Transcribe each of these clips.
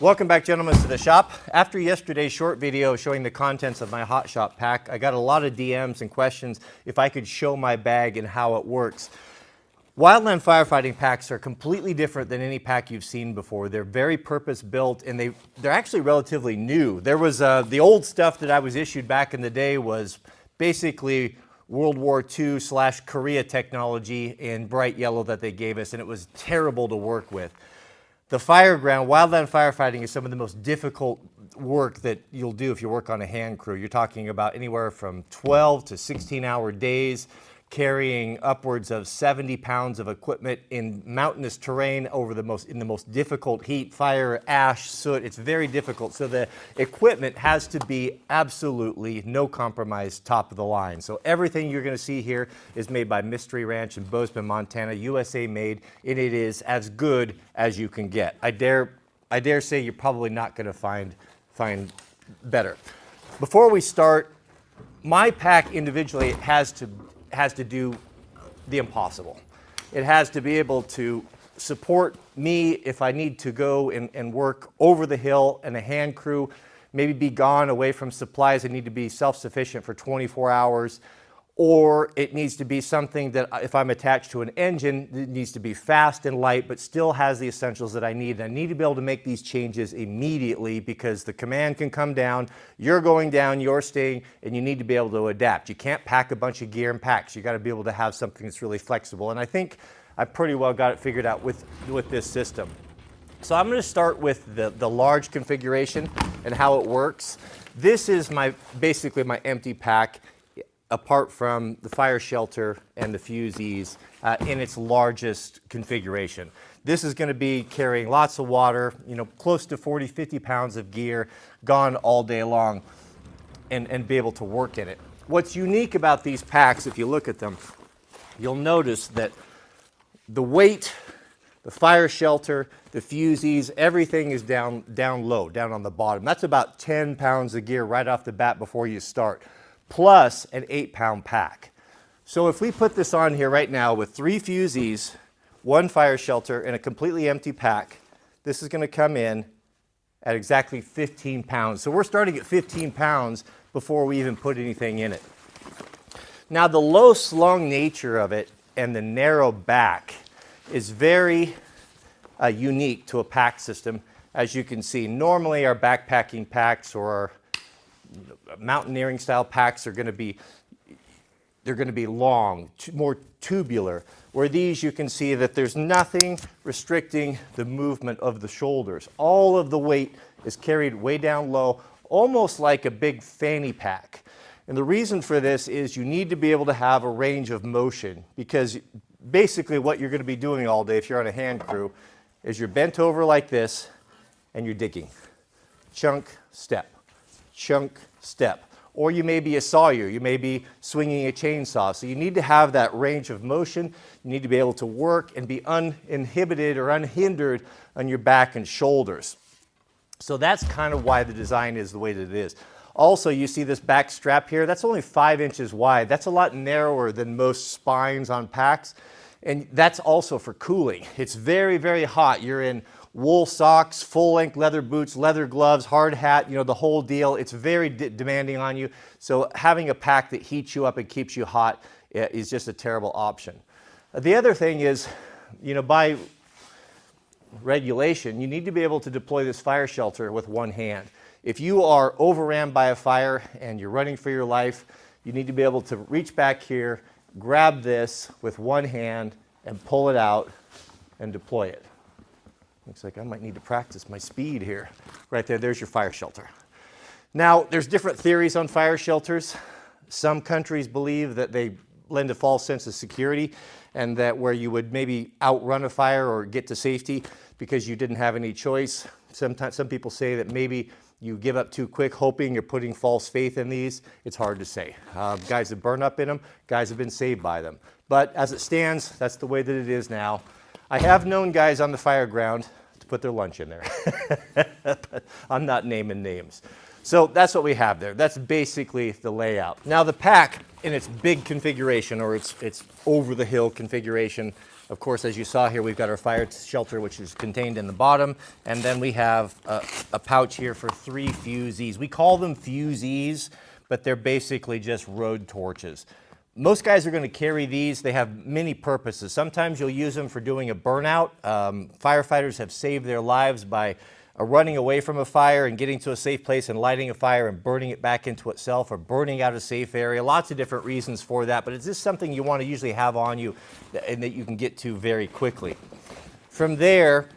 Welcome back, gentlemen, to the shop. After yesterday's short video showing the contents of my Hot Shop pack, I got a lot of DMs and questions if I could show my bag and how it works. Wildland firefighting packs are completely different than any pack you've seen before. They're very purpose-built, and they're actually relatively new. There was the old stuff that I was issued back in the day was basically World War II/Korea technology in bright yellow that they gave us, and it was terrible to work with. The fireground, wildland firefighting is some of the most difficult work that you'll do if you work on a hand crew. You're talking about anywhere from 12 to 16-hour days, carrying upwards of 70 pounds of equipment in mountainous terrain in the most difficult heat, fire, ash, soot. It's very difficult. So the equipment has to be absolutely no compromise, top of the line. So everything you're going to see here is made by Mystery Ranch in Bozeman, Montana, USA made, and it is as good as you can get. I dare say you're probably not going to find better. Before we start, my pack individually has to do the impossible. It has to be able to support me if I need to go and work over the hill in a hand crew, maybe be gone away from supplies and need to be self-sufficient for 24 hours, or it needs to be something that if I'm attached to an engine, it needs to be fast and light, but still has the essentials that I need. And I need to be able to make these changes immediately because the command can come down, you're going down, you're staying, and you need to be able to adapt. You can't pack a bunch of gear in packs. You got to be able to have something that's really flexible. And I think I pretty well got it figured out with this system. So I'm going to start with the large configuration and how it works. This is basically my empty pack, apart from the fire shelter and the fusees in its largest configuration. This is going to be carrying lots of water, close to 40, 50 pounds of gear, gone all day long, and be able to work in it. What's unique about these packs, if you look at them, you'll notice that the weight, the fire shelter, the fusees, everything is down low, down on the bottom. That's about 10 pounds of gear right off the bat before you start, plus an 8-pound pack. So if we put this on here right now with 3 fusees, 1 fire shelter, and a completely empty pack, this is going to come in at exactly 15 pounds. So we're starting at 15 pounds before we even put anything in it. Now the low slung nature of it and the narrow back is very unique to a pack system. As you can see, normally our backpacking packs or our mountaineering style packs are going to be long, more tubular, where these you can see that there's nothing restricting the movement of the shoulders. All of the weight is carried way down low, almost like a big fanny pack. And the reason for this is you need to be able to have a range of motion, because basically what you're going to be doing all day if you're on a hand crew is you're bent over like this and you're digging. Chunk, step. Chunk, step. Or you may be a sawyer, you may be swinging a chainsaw. So you need to have that range of motion. You need to be able to work and be uninhibited or unhindered on your back and shoulders. So that's kind of why the design is the way that it is. Also, you see this back strap here, that's only 5 inches wide. That's a lot narrower than most spines on packs. And that's also for cooling. It's very, very hot. You're in wool socks, full-length leather boots, leather gloves, hard hat, the whole deal. It's very demanding on you. So having a pack that heats you up and keeps you hot is just a terrible option. The other thing is, by regulation, you need to be able to deploy this fire shelter with one hand. If you are overran by a fire and you're running for your life, you need to be able to reach back here, grab this with one hand, and pull it out and deploy it. Looks like I might need to practice my speed here. Right there, there's your fire shelter. Now, there's different theories on fire shelters. Some countries believe that they lend a false sense of security, and that where you would maybe outrun a fire or get to safety because you didn't have any choice. Sometimes some people say that maybe you give up too quick, hoping you're putting false faith in these. It's hard to say. Guys have burned up in them, guys have been saved by them. But as it stands, that's the way that it is now. I have known guys on the fire ground to put their lunch in there. But I'm not naming names. So that's what we have there. That's basically the layout. Now the pack in its big configuration, or its over-the-hill configuration, Of course, as you saw here, we've got our fire shelter, which is contained in the bottom, and then we have a pouch here for 3 fusees. We call them fusees, but they're basically just road torches. Most guys are going to carry these. They have many purposes. Sometimes you'll use them for doing a burnout. Firefighters have saved their lives by running away from a fire and getting to a safe place and lighting a fire and burning it back into itself, or burning out a safe area. Lots of different reasons for that, but it's just something you want to usually have on you and that you can get to very quickly. From there,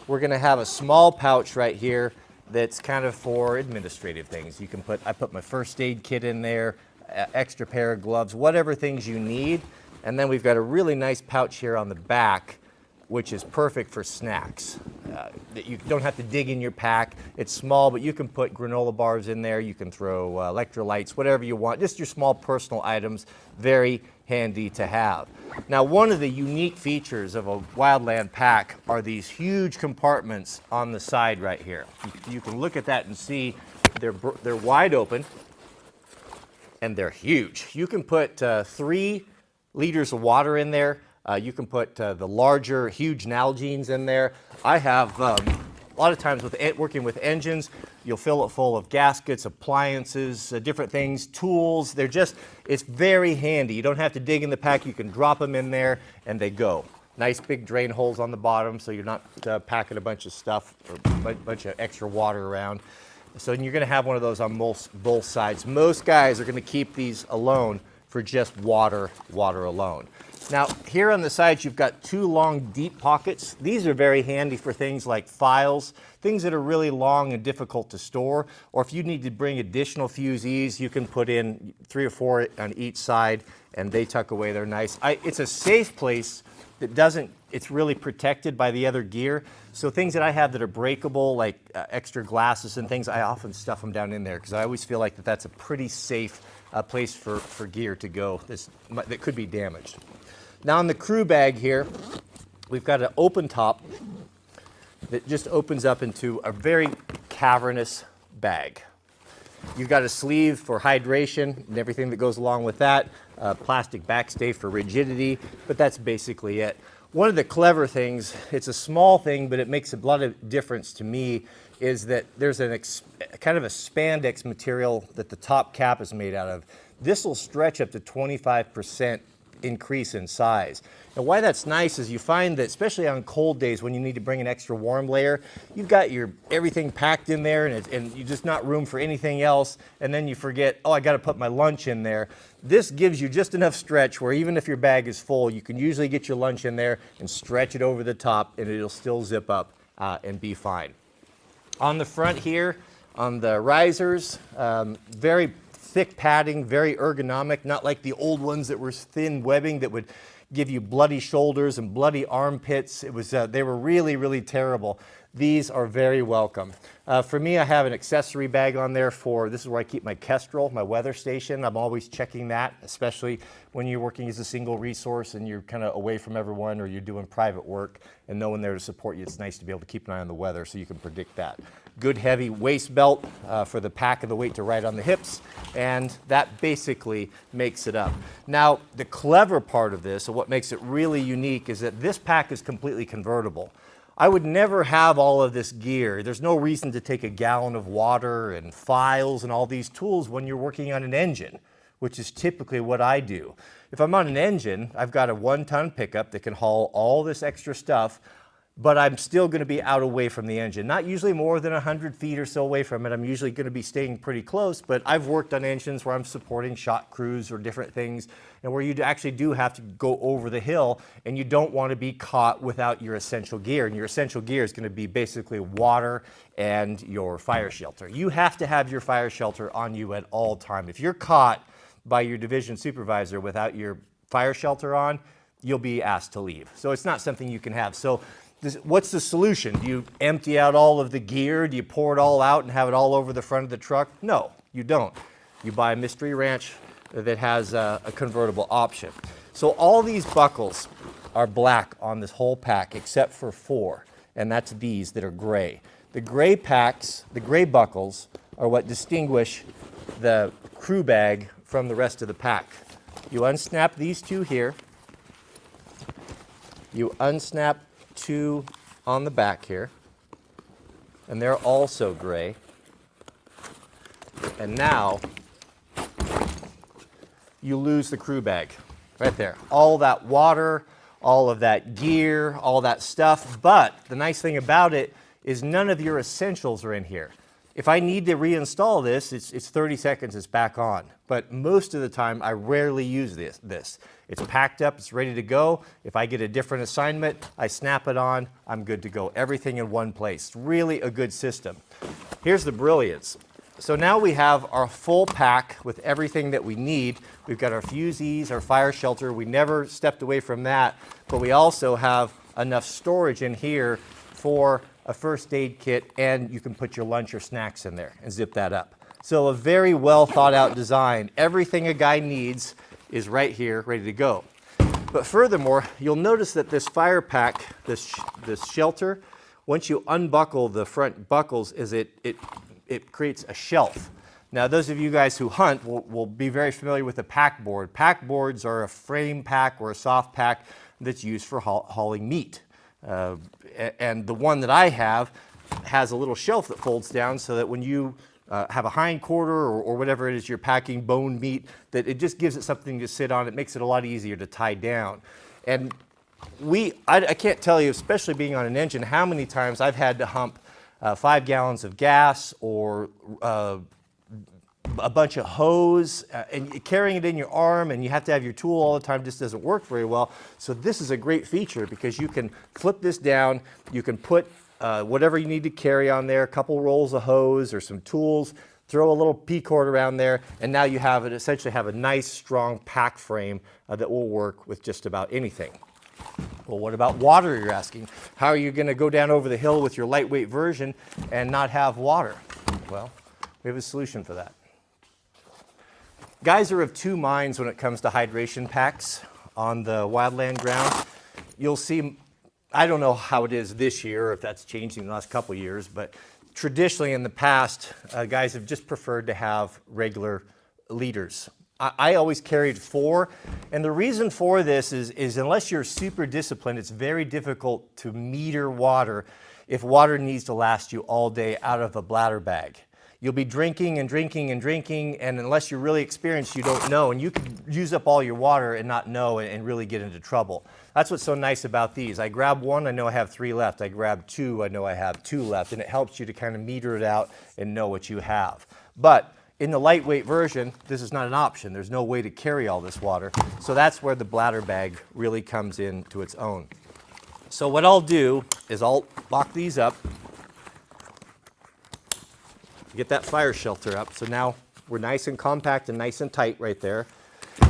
we're going to have a small pouch right here that's kind of for administrative things. You can I put my first aid kit in there, extra pair of gloves, whatever things you need. And then we've got a really nice pouch here on the back, which is perfect for snacks. That you don't have to dig in your pack. It's small, but you can put granola bars in there. You can throw electrolytes, whatever you want. Just your small personal items, very handy to have. Now, one of the unique features of a Wildland Pack are these huge compartments on the side right here. You can look at that and see they're wide open and they're huge. You can put 3 liters of water in there. You can put the larger, huge Nalgene's in there. I have, a lot of times working with engines, you'll fill it full of gaskets, appliances, different things, tools. It's very handy. You don't have to dig in the pack. You can drop them in there and they go. Nice big drain holes on the bottom so you're not packing a bunch of stuff or a bunch of extra water around. So you're going to have one of those on both sides. Most guys are going to keep these alone for just water alone. Now, here on the sides, you've got 2 long, deep pockets. These are very handy for things like files, things that are really long and difficult to store. Or if you need to bring additional fusees, you can put in 3 or 4 on each side, and they tuck away. They're nice. It's a safe place that it's really protected by the other gear. So things that I have that are breakable, like extra glasses and things, I often stuff them down in there because I always feel like that's a pretty safe place for gear to go that could be damaged. Now on the crew bag here, we've got an open top that just opens up into a very cavernous bag. You've got a sleeve for hydration and everything that goes along with that, plastic backstay for rigidity, but that's basically it. One of the clever things, it's a small thing, but it makes a lot of difference to me, is that there's kind of a spandex material that the top cap is made out of. This will stretch up to 25% increase in size. Now why that's nice is you find that especially on cold days when you need to bring an extra warm layer, you've got everything packed in there and you just not room for anything else, and then you forget, oh, I got to put my lunch in there. This gives you just enough stretch where even if your bag is full, you can usually get your lunch in there and stretch it over the top and it'll still zip up and be fine. On the front here, on the risers, very thick padding, very ergonomic, not like the old ones that were thin webbing that would give you bloody shoulders and bloody armpits. They were really, really terrible. These are very welcome. For me, I have an accessory bag on there this is where I keep my Kestrel, my weather station. I'm always checking that, especially when you're working as a single resource and you're kind of away from everyone or you're doing private work and no one there to support you. It's nice to be able to keep an eye on the weather so you can predict that. Good heavy waist belt for the pack of the weight to ride on the hips, and that basically makes it up. Now, the clever part of this, and what makes it really unique, is that this pack is completely convertible. I would never have all of this gear. There's no reason to take a gallon of water and files and all these tools when you're working on an engine, which is typically what I do. If I'm on an engine, I've got a 1-ton pickup that can haul all this extra stuff, but I'm still going to be out away from the engine. Not usually more than 100 feet or so away from it. I'm usually going to be staying pretty close, but I've worked on engines where I'm supporting shot crews or different things, and where you actually do have to go over the hill, and you don't want to be caught without your essential gear. And your essential gear is going to be basically water and your fire shelter. You have to have your fire shelter on you at all times. If you're caught by your division supervisor without your fire shelter on, you'll be asked to leave. So it's not something you can have. So what's the solution? Do you empty out all of the gear? Do you pour it all out and have it all over the front of the truck? No, you don't. You buy a mystery wrench that has a convertible option. So all these buckles are black on this whole pack except for 4, and that's these that are gray. The gray packs, the gray buckles, are what distinguish the crew bag from the rest of the pack. You unsnap these 2 here. You unsnap two on the back here, and they're also gray. And now you lose the crew bag right there. All that water, all of that gear, all that stuff. But the nice thing about it is none of your essentials are in here. If I need to reinstall this, it's 30 seconds, it's back on. But most of the time, I rarely use this. It's packed up, it's ready to go. If I get a different assignment, I snap it on, I'm good to go. Everything in one place. Really a good system. Here's the brilliance. So now we have our full pack with everything that we need. We've got our fusees, our fire shelter. We never stepped away from that, but we also have enough storage in here for a first aid kit, and you can put your lunch or snacks in there and zip that up. So a very well thought out design. Everything a guy needs is right here, ready to go. But furthermore, you'll notice that this fire pack, this shelter, once you unbuckle the front buckles, it creates a shelf. Now, those of you guys who hunt will be very familiar with a pack board. Pack boards are a frame pack or a soft pack that's used for hauling meat. And the one that I have has a little shelf that folds down so that when you have a hind quarter or whatever it is you're packing, bone meat, that it just gives it something to sit on. It makes it a lot easier to tie down. And I can't tell you, especially being on an engine, how many times I've had to hump 5 gallons of gas or a bunch of hose, and carrying it in your arm, and you have to have your tool all the time, just doesn't work very well. So this is a great feature because you can flip this down, you can put whatever you need to carry on there, a couple rolls of hose or some tools, throw a little P-cord around there, and now you essentially have a nice strong pack frame that will work with just about anything. Well, what about water, you're asking? How are you going to go down over the hill with your lightweight version and not have water? Well, we have a solution for that. Guys are of two minds when it comes to hydration packs on the wildland ground. You'll see, I don't know how it is this year, or if that's changed in the last couple of years, but traditionally in the past, guys have just preferred to have regular liters. I always carried 4, and the reason for this is unless you're super disciplined, it's very difficult to meter water if water needs to last you all day out of a bladder bag. You'll be drinking and drinking and drinking, and unless you're really experienced, you don't know, and you can use up all your water and not know and really get into trouble. That's what's so nice about these. I grab 1, I know I have 3 left. I grab 2, I know I have 2 left, and it helps you to kind of meter it out and know what you have. But in the lightweight version, this is not an option. There's no way to carry all this water. So that's where the bladder bag really comes into its own. So what I'll do is I'll lock these up, get that fire shelter up. So now we're nice and compact and nice and tight right there.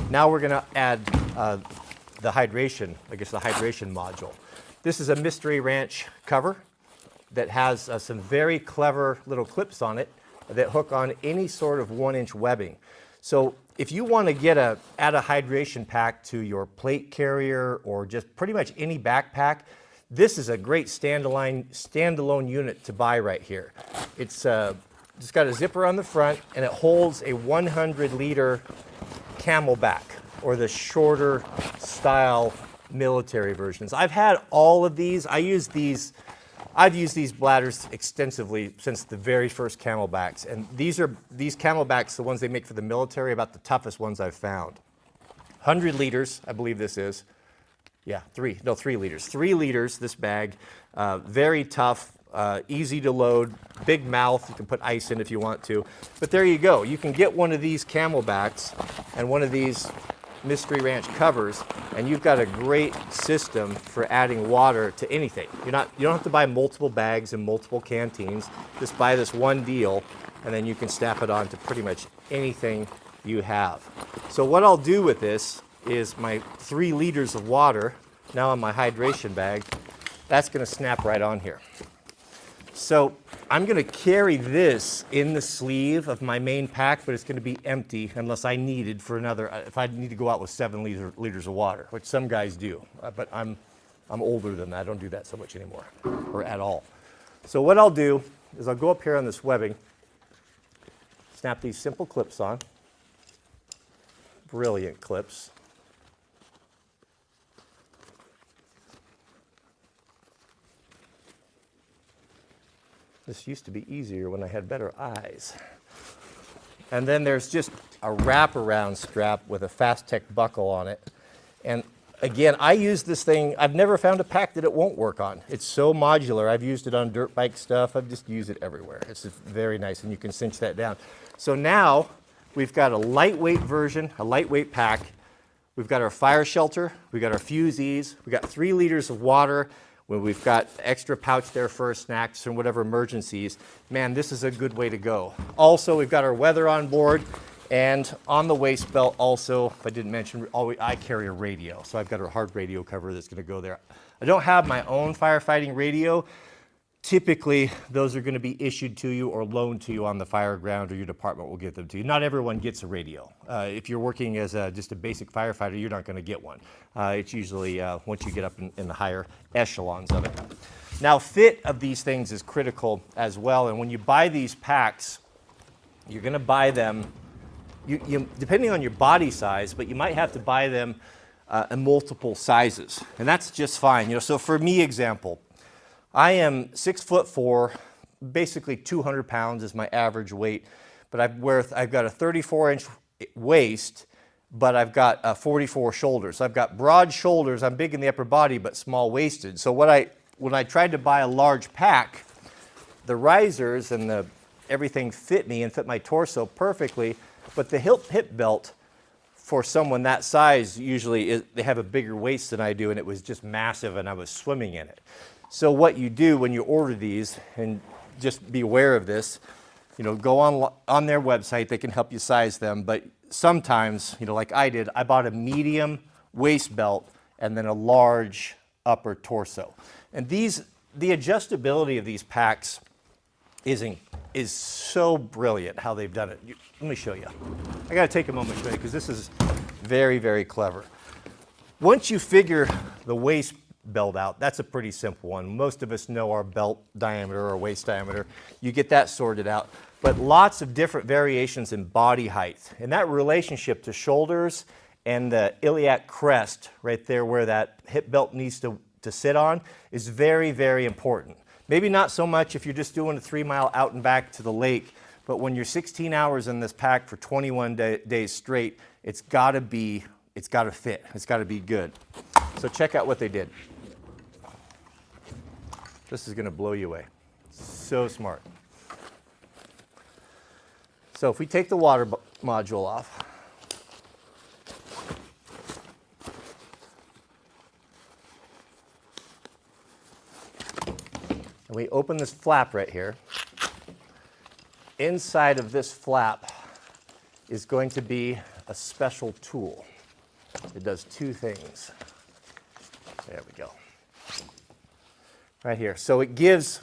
Now we're gonna add the hydration module. This is a Mystery Ranch cover that has some very clever little clips on it that hook on any sort of 1-inch webbing. So if you want to add a hydration pack to your plate carrier or just pretty much any backpack, this is a great standalone unit to buy right here. It's just got a zipper on the front, and it holds a 100-liter Camelback, or the shorter style military versions. I've had all of these. I've used these bladders extensively since the very first Camelbacks, and these Camelbacks, the ones they make for the military, about the toughest ones I've found. 100 liters, I believe this is. Yeah, 3 liters. 3 liters, this bag. Very tough, easy to load, big mouth. You can put ice in if you want to. But there you go. You can get one of these Camelbacks and one of these Mystery Ranch covers, and you've got a great system for adding water to anything. You don't have to buy multiple bags and multiple canteens. Just buy this one deal, and then you can snap it on to pretty much anything you have. So what I'll do with this is my 3 liters of water, now on my hydration bag, that's gonna snap right on here. So I'm gonna carry this in the sleeve of my main pack, but it's gonna be empty unless I needed for another, if I need to go out with 7 liters of water, which some guys do, but I'm older than that. I don't do that so much anymore, or at all. So what I'll do is I'll go up here on this webbing, snap these simple clips on, brilliant clips. This used to be easier when I had better eyes. And then there's just a wraparound strap with a Fast-Tech buckle on it. And again, I use this thing, I've never found a pack that it won't work on. It's so modular. I've used it on dirt bike stuff. I've just used it everywhere. It's just very nice, and you can cinch that down. So now we've got a lightweight version, a lightweight pack. We've got our fire shelter. We've got our fusees. We've got 3 liters of water. We've got extra pouch there for our snacks and whatever emergencies. Man, this is a good way to go. Also, we've got our weather on board. And on the waist belt also, if I didn't mention, I carry a radio. So I've got a hard radio cover that's going to go there. I don't have my own firefighting radio. Typically, those are going to be issued to you or loaned to you on the fire ground, or your department will get them to you. Not everyone gets a radio. If you're working as just a basic firefighter, you're not going to get one. It's usually once you get up in the higher echelons of it. Now, fit of these things is critical as well. And when you buy these packs, you're going to buy them depending on your body size, but you might have to buy them in multiple sizes, and that's just fine. So for me, example, I am 6'4", basically 200 pounds is my average weight, but I've got a 34-inch waist, but I've got 44 shoulders. So I've got broad shoulders. I'm big in the upper body, but small-waisted. So when I tried to buy a large pack, the risers and everything fit me and fit my torso perfectly. But the hip belt for someone that size, usually they have a bigger waist than I do, and it was just massive, and I was swimming in it. So what you do when you order these, and just be aware of this, go on their website, they can help you size them, but sometimes, like I did, I bought a medium waist belt and then a large upper torso. And the adjustability of these packs is so brilliant how they've done it. Let me show you. I got to take a moment to show you because this is very, very clever. Once you figure the waist belt out, that's a pretty simple one. Most of us know our belt diameter or waist diameter. You get that sorted out. But lots of different variations in body height. And that relationship to shoulders and the iliac crest right there where that hip belt needs to sit on is very, very important. Maybe not so much if you're just doing a 3-mile out and back to the lake, but when you're 16 hours in this pack for 21 days straight, it's got to fit. It's got to be good. So check out what they did. This is going to blow you away. So smart. So if we take the water module off, and we open this flap right here, inside of this flap is going to be a special tool. It does 2 things. There we go. Right here. So it gives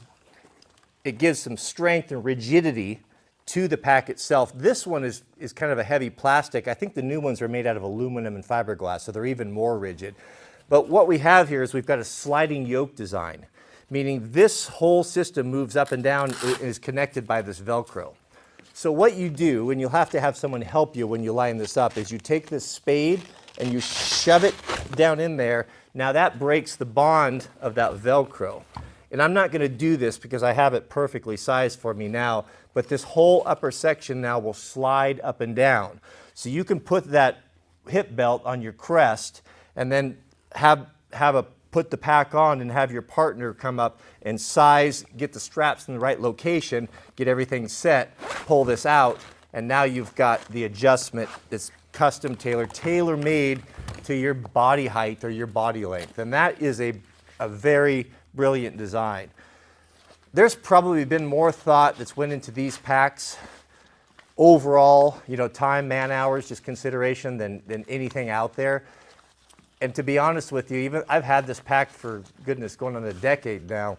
some strength and rigidity to the pack itself. This one is kind of a heavy plastic. I think the new ones are made out of aluminum and fiberglass, so they're even more rigid. But what we have here is we've got a sliding yoke design, meaning this whole system moves up and down and is connected by this Velcro. So what you do, and you'll have to have someone help you when you line this up, is you take this spade and you shove it down in there. Now that breaks the bond of that Velcro. And I'm not going to do this because I have it perfectly sized for me now, but this whole upper section now will slide up and down. So you can put that hip belt on your crest and then put the pack on and have your partner come up and size, get the straps in the right location, get everything set, pull this out, and now you've got the adjustment that's custom tailored, tailor-made to your body height or your body length. And that is a very brilliant design. There's probably been more thought that's went into these packs overall, time, man hours, just consideration than anything out there. And to be honest with you, even I've had this pack for goodness going on a decade now,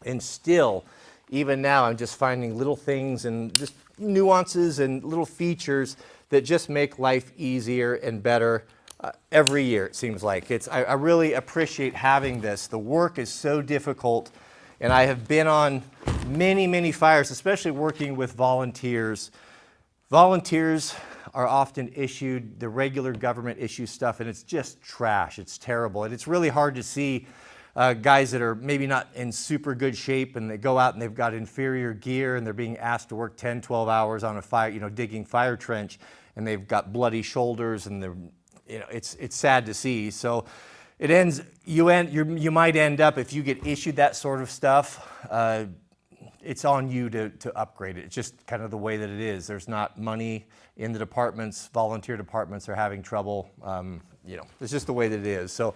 and still, even now, I'm just finding little things and just nuances and little features that just make life easier and better every year, it seems like. I really appreciate having this. The work is so difficult, and I have been on many, many fires, especially working with volunteers. Volunteers are often issued the regular government issue stuff, and it's just trash. It's terrible, and it's really hard to see guys that are maybe not in super good shape and they go out and they've got inferior gear and they're being asked to work 10, 12 hours on a fire, digging fire trench, and they've got bloody shoulders and they're, it's sad to see. So it ends, you might end up, if you get issued that sort of stuff, it's on you to upgrade it. It's just kind of the way that it is. There's not money in the departments. Volunteer departments are having trouble. It's just the way that it is. So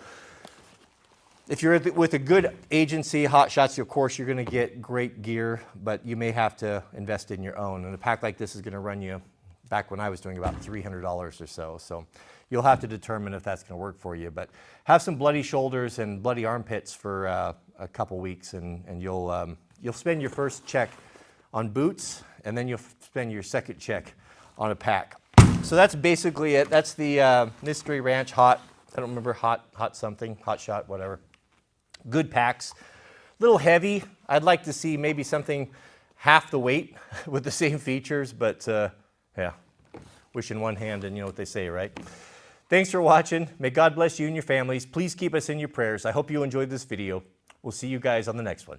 if you're with a good agency, Hot Shots, of course, you're going to get great gear, but you may have to invest in your own. And a pack like this is going to run you, back when I was doing, about $300 or so. So you'll have to determine if that's going to work for you. But have some bloody shoulders and bloody armpits for a couple weeks, and you'll spend your first check on boots, and then you'll spend your second check on a pack. So that's basically it. That's the Mystery Ranch Hot, I don't remember, Hot something, Hot Shot, whatever. Good packs. A little heavy. I'd like to see maybe something half the weight with the same features, but yeah, wish in one hand, and you know what they say, right? Thanks for watching. May God bless you and your families. Please keep us in your prayers. I hope you enjoyed this video. We'll see you guys on the next one.